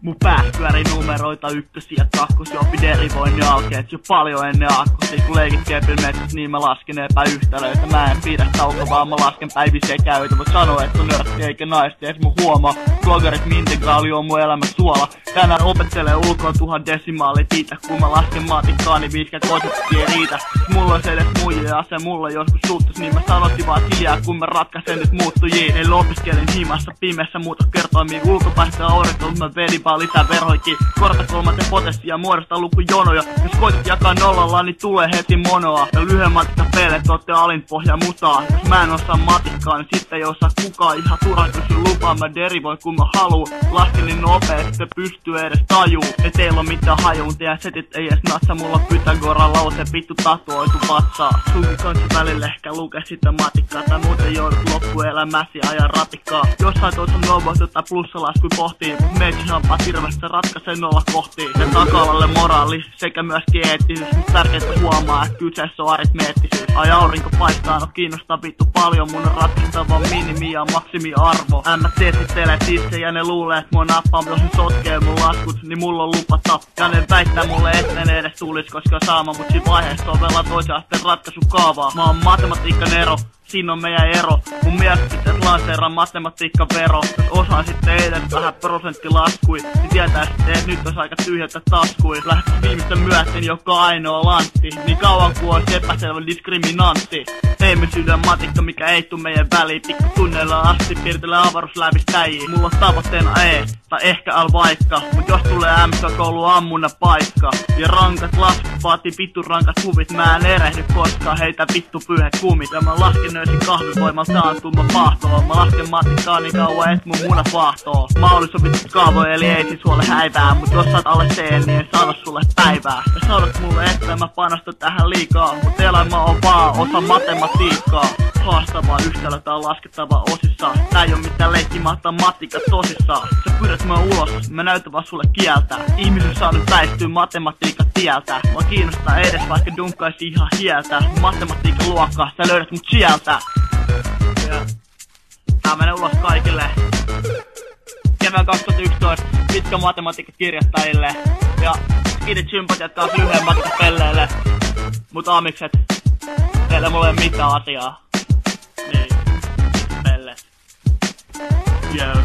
Mun päässä pyörii numeroita, ykkösiä, kakkosia, opi derivoinnin alkeet jo paljon ennen akkosia. Kun leikit kepillä metsässä, niin mä lasken epäyhtälöitä. Mä en pidä tauko, vaan mä lasken päivisiä käytä. Mut sanoo, että on nörtti eikä naista, ees mun huomaa. Logaritmi integraali on mun elämä suola. Tänään opettelee ulkoa 1000 desimaalit itse. Kun mä lasken matikkaa, niin 50 konseptia ei riitä. Mulla on se edes muijia se mulla joskus suuttus, niin mä sanotin vaan hiljaa, kun mä ratkaisen nyt muuttujiin. Eli opiskelin himassa pimeässä muuta kertoimia. Ulkopaista aurinko, mä vedin vaan lisää verhoikin. Kortakolmat ja potessia muodostaa lukujonoja. Jos koitat jakaa nollalla, niin tulee heti monoa. Ja lyhyen matikka peilet, ootte alinpohja mutaa. Jos mä en osaa matikkaa, niin sitten ei osaa kukaan. Ihan turhaan kysy lupaa, mä derivoin kun mä haluu. Lasken niin nopeet, että pystyy edes tajuu. Et teillä on mitään hajuun, teidän setit ei edes natsa. Mulla Pythagoran lause, vittu tatuoitu vatsaa. Sunkin kanssa välillä ehkä lukee sitä matikkaa. Tai muuten joudut loppuelämäsi ajan ratikkaa. Jossain toisen novoitu tai plussalaskui pohtii. Mut meitsi-hampaa hirveästi ratkaisee nolla kohtiin. Ja taka-alalle moraali sekä myöskin eettisyys. Mut tärkeintä huomaa, että kyseessä on aritmeettisyys. Ai aurinko paistaa, no kiinnostaa vittu paljon. Mun on ratkaistava minimi ja maksimiarvo. Mä testittelet itse ja ne luulee, että mua nappaa. Jos ne sotkee mun laskut, niin mulla on lupa tappaa. Ja ne väittää mulle, että ne edes tulis, koska saama. Mut siinä vaiheessa sovella toisen asteen ratkaisukaavaa. Mä oon matematiikan ero. Siinä on meidän ero. Mun mielestä pitäis lanseeraa matematiikkavero. Jos osaisitte edes vähän prosenttilaskui, niin tietäisitte, että nyt olisi aika tyhjätä taskui. Lähtis viimeistä myöten joka ainoa lantti. Niin kauan kuin olisi epäselvä diskriminantti. Ei me syydä matikka, mikä ei tuu meidän väliin. Pikku tunneilla asti piirtelee avaruuslävistäjiä. Mulla on tavoitteena E, tai ehkä L vaikka. Mut jos tulee MK-koulu ammunna paikka. Ja rankat laskut vaatii vittu rankat huvit. Mä en erehdy koskaan, heitä vittu pyyhet kumit. Ja mä lasken nöysin kahvivoimalla taantuma pahtoa. Mä lasken matikkaa niin kauan et mun munat vahtoo. Maulis on vittu kaavoja eli ei siis huole häivää. Mut jos saat alle C, niin en sano sulle päivää. Ja sanot mulle että mä panostan tähän liikaa. Mut elämä on vaan osa matematiikkaa. Haastavaa yhtälö tai laskettava osissaan. Tää ei oo mitään matematiikka tosissaan. Sä pyydät mä ulos, mä näytän vaan sulle kieltä. Ihmisyys saa nyt väistyä matematiikan tieltä. Mua kiinnostaa edes vaikka dunkkaisi ihan hieltä. Matematiikan luokkaa, sä löydät mut sieltä. Ja tää menee ulos kaikille. Kevään 2011 pitkä matematiikka kirjoittajille. Ja kiitos sympatiat taas lyhyen matikan pelleille. Mut amikset, teillä mulla ei oo mitään asiaa. Niin, pelle. Joo.